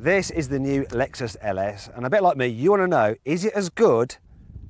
This is the new Lexus LS, and a bit like me, you want to know, is it as good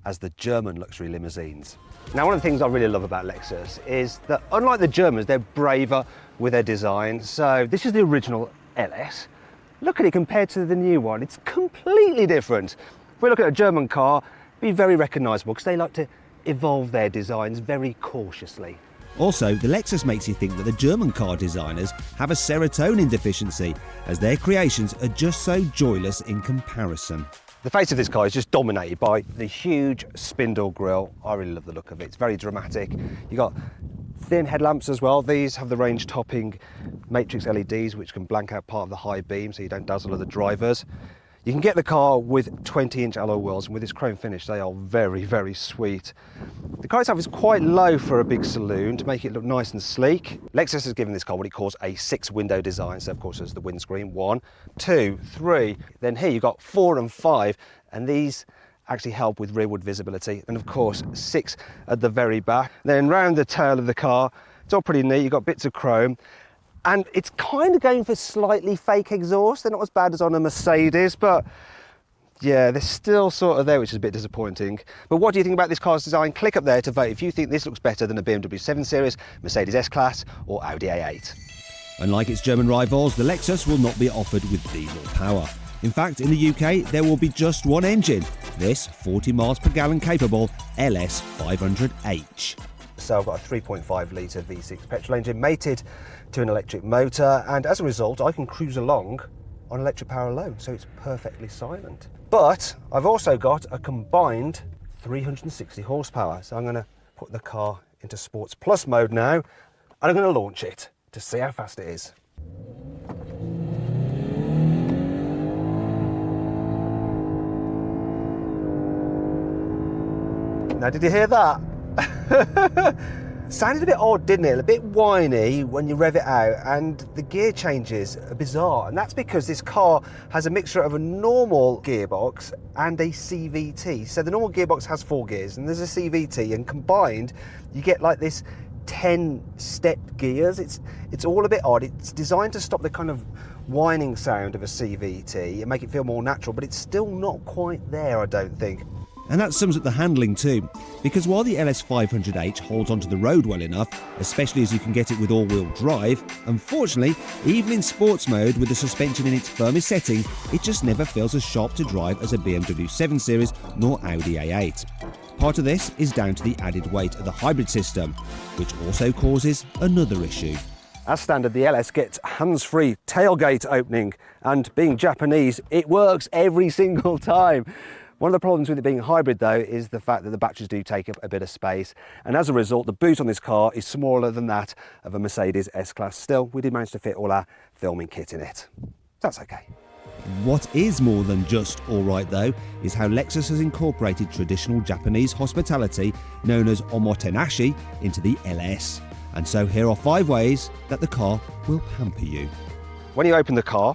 as the German luxury limousines? Now, one of the things I really love about Lexus is that, unlike the Germans, they're braver with their design. So this is the original LS. Look at it compared to the new one. It's completely different. If we look at a German car, it'd be very recognisable because they like to evolve their designs very cautiously. Also, the Lexus makes you think that the German car designers have a serotonin deficiency, as their creations are just so joyless in comparison. The face of this car is just dominated by the huge spindle grille. I really love the look of it. It's very dramatic. You've got thin headlamps as well. These have the range topping matrix LEDs, which can blank out part of the high beam so you don't dazzle other drivers. You can get the car with 20-inch alloy wheels, and with this chrome finish, they are very, very sweet. The car itself is quite low for a big saloon to make it look nice and sleek. Lexus has given this car what it calls a 6-window design. So, of course, there's the windscreen, 1, 2, 3. Then here you've got 4 and 5, and these actually help with rearward visibility. And, of course, 6 at the very back. Then round the tail of the car, it's all pretty neat. You've got bits of chrome. And it's kind of going for slightly fake exhaust. They're not as bad as on a Mercedes, but yeah, they're still sort of there, which is a bit disappointing. But what do you think about this car's design? Click up there to vote if you think this looks better than a BMW 7 Series, Mercedes S-Class or Audi A8. Unlike its German rivals, the Lexus will not be offered with diesel power. In fact, in the UK, there will be just one engine, this 40 miles per gallon capable LS500h. So I've got a 3.5 litre V6 petrol engine mated to an electric motor, and as a result I can cruise along on electric power alone, so it's perfectly silent. But I've also got a combined 360 horsepower, so I'm going to put the car into Sports Plus mode now, and I'm going to launch it to see how fast it is. Now, did you hear that? Sounded a bit odd, didn't it? A bit whiny when you rev it out, and the gear changes are bizarre, and that's because this car has a mixture of a normal gearbox and a CVT. So the normal gearbox has 4 gears and there's a CVT, and combined you get like this 10-step gears. It's all a bit odd. It's designed to stop the kind of whining sound of a CVT and make it feel more natural, but it's still not quite there, I don't think. And that sums up the handling too, because while the LS500h holds onto the road well enough, especially as you can get it with all-wheel drive, unfortunately, even in sports mode with the suspension in its firmest setting, it just never feels as sharp to drive as a BMW 7 Series nor Audi A8. Part of this is down to the added weight of the hybrid system, which also causes another issue. As standard, the LS gets hands-free tailgate opening, and being Japanese, it works every single time. One of the problems with it being hybrid, though, is the fact that the batteries do take up a bit of space, and as a result, the boot on this car is smaller than that of a Mercedes S-Class. Still, we did manage to fit all our filming kit in it. That's okay. What is more than just alright though, is how Lexus has incorporated traditional Japanese hospitality known as omotenashi into the LS. And so here are 5 ways that the car will pamper you. When you open the car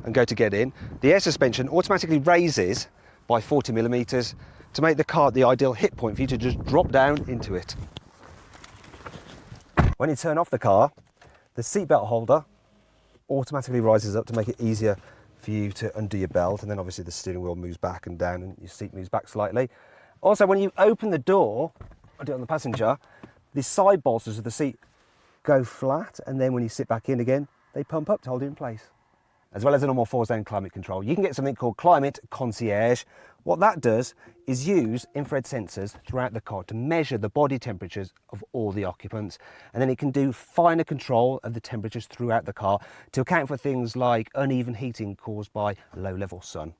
and go to get in, the air suspension automatically raises by 40mm to make the car the ideal hit point for you to just drop down into it. When you turn off the car, the seatbelt holder automatically rises up to make it easier for you to undo your belt, and then obviously the steering wheel moves back and down and your seat moves back slightly. Also, when you open the door, I do it on the passenger, the side bolsters of the seat go flat, and then when you sit back in again, they pump up to hold you in place. As well as a normal 4-zone climate control, you can get something called Climate Concierge. What that does is use infrared sensors throughout the car to measure the body temperatures of all the occupants, and then it can do finer control of the temperatures throughout the car to account for things like uneven heating caused by low-level sun.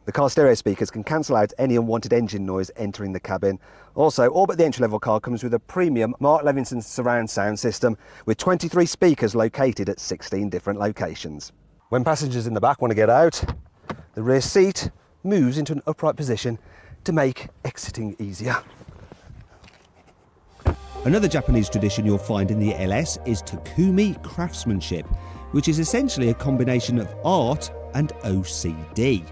The car stereo speakers can cancel out any unwanted engine noise entering the cabin. Also, all but the entry-level car comes with a premium Mark Levinson surround sound system with 23 speakers located at 16 different locations. When passengers in the back want to get out, the rear seat moves into an upright position to make exiting easier. Another Japanese tradition you'll find in the LS is Takumi craftsmanship, which is essentially a combination of art and OCD.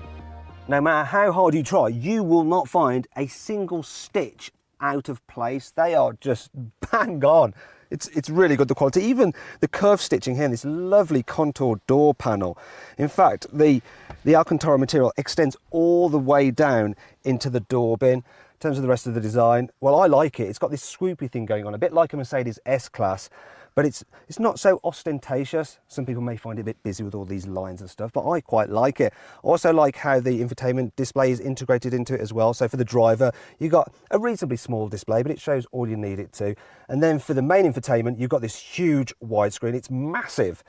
No matter how hard you try, you will not find a single stitch out of place. They are just bang on. It's really good, the quality. Even the curved stitching here, this lovely contour door panel. In fact, the Alcantara material extends all the way down into the door bin. In terms of the rest of the design, well, I like it. It's got this swoopy thing going on, a bit like a Mercedes S-Class, but it's not so ostentatious. Some people may find it a bit busy with all these lines and stuff, but I quite like it. Also like how the infotainment display is integrated into it as well. So for the driver, you've got a reasonably small display, but it shows all you need it to. And then for the main infotainment, you've got this huge widescreen. It's massive.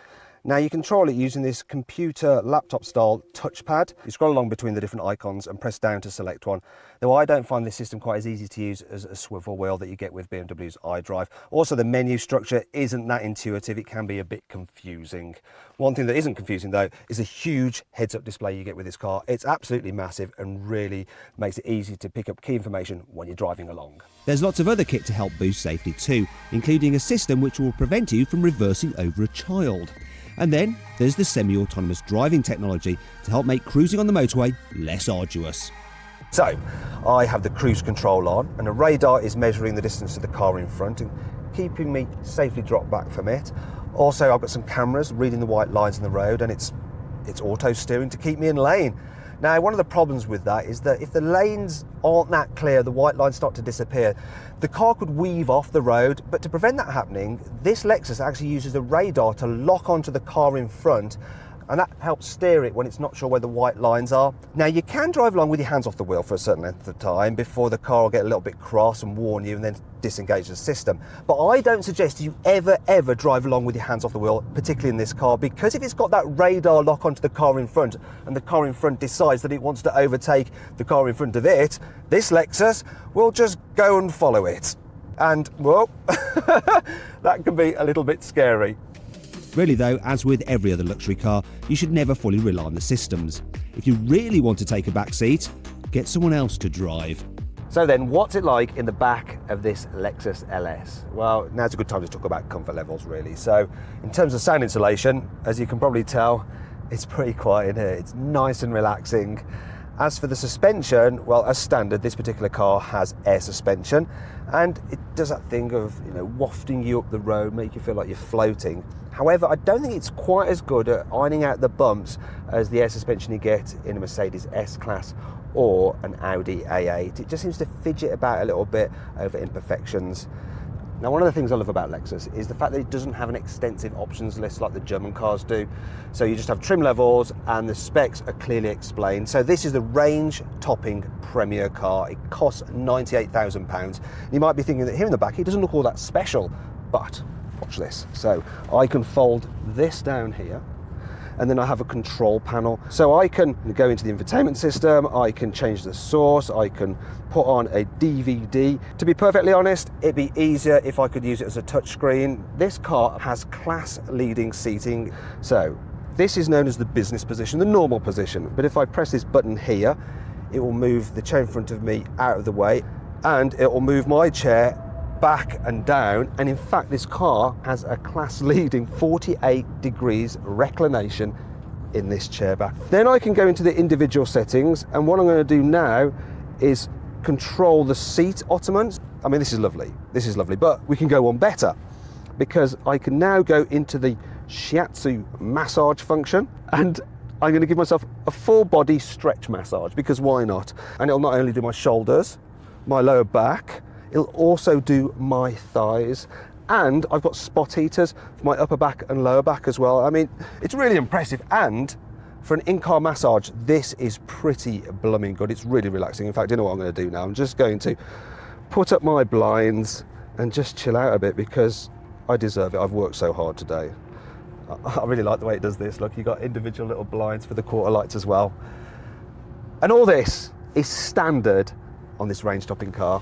Now you control it using this computer laptop style touchpad. You scroll along between the different icons and press down to select one. Though I don't find this system quite as easy to use as a swivel wheel that you get with BMW's iDrive. Also, the menu structure isn't that intuitive. It can be a bit confusing. One thing that isn't confusing though is a huge heads-up display you get with this car. It's absolutely massive and really makes it easy to pick up key information when you're driving along. There's lots of other kit to help boost safety too, including a system which will prevent you from reversing over a child. And then there's the semi-autonomous driving technology to help make cruising on the motorway less arduous. So, I have the cruise control on and a radar is measuring the distance to the car in front and keeping me safely dropped back from it. Also, I've got some cameras reading the white lines in the road and it's auto steering to keep me in lane. Now, one of the problems with that is that if the lanes aren't that clear, the white lines start to disappear, the car could weave off the road. But to prevent that happening, this Lexus actually uses the radar to lock onto the car in front, and that helps steer it when it's not sure where the white lines are. Now, you can drive along with your hands off the wheel for a certain length of time before the car will get a little bit cross and warn you and then disengage the system. But I don't suggest you ever drive along with your hands off the wheel, particularly in this car, because if it's got that radar lock onto the car in front and the car in front decides that it wants to overtake the car in front of it, this Lexus will just go and follow it. And, well, that can be a little bit scary. Really though, as with every other luxury car, you should never fully rely on the systems. If you really want to take a back seat, get someone else to drive. So then, what's it like in the back of this Lexus LS? Well, now's a good time to talk about comfort levels, really. So, in terms of sound insulation, as you can probably tell, it's pretty quiet in here. It's nice and relaxing. As for the suspension, well, as standard, this particular car has air suspension, and it does that thing of, wafting you up the road, make you feel like you're floating. However, I don't think it's quite as good at ironing out the bumps as the air suspension you get in a Mercedes S-Class or an Audi A8. It just seems to fidget about a little bit over imperfections. Now, one of the things I love about Lexus is the fact that it doesn't have an extensive options list like the German cars do. So you just have trim levels and the specs are clearly explained. So this is the range-topping Premier car. It costs £98,000. You might be thinking that here in the back, it doesn't look all that special, but watch this. So I can fold this down here, and then I have a control panel. So I can go into the infotainment system, I can change the source, I can put on a DVD. To be perfectly honest, it'd be easier if I could use it as a touchscreen. This car has class-leading seating. So this is known as the business position, the normal position. But if I press this button here, it will move the chair in front of me out of the way, and it will move my chair back and down. And in fact, this car has a class-leading 48 degrees reclination in this chair back. Then I can go into the individual settings, and what I'm going to do now is control the seat ottomans. I mean, this is lovely, but we can go on better, because I can now go into the shiatsu massage function, and I'm going to give myself a full body stretch massage, because why not? And it'll not only do my shoulders, my lower back, it'll also do my thighs, and I've got spot heaters for my upper back and lower back as well. I mean, it's really impressive, and for an in-car massage, this is pretty blooming good. It's really relaxing. In fact, you know what I'm going to do now? I'm just going to put up my blinds and just chill out a bit, because I deserve it. I've worked so hard today. I really like the way it does this. Look, you've got individual little blinds for the quarter lights as well. And all this is standard on this range-topping car.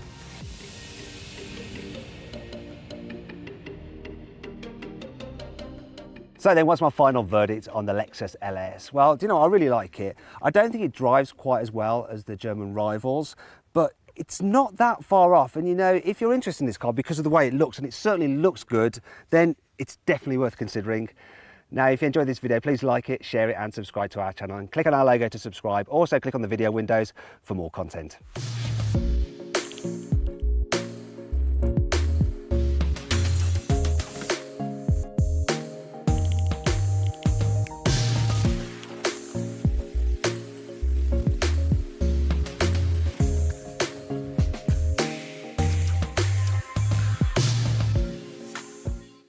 So then, what's my final verdict on the Lexus LS? Well, do you know, I really like it. I don't think it drives quite as well as the German rivals, but it's not that far off. And if you're interested in this car because of the way it looks, and it certainly looks good, then it's definitely worth considering. Now, if you enjoyed this video, please like it, share it, and subscribe to our channel. And click on our logo to subscribe. Also, click on the video windows for more content.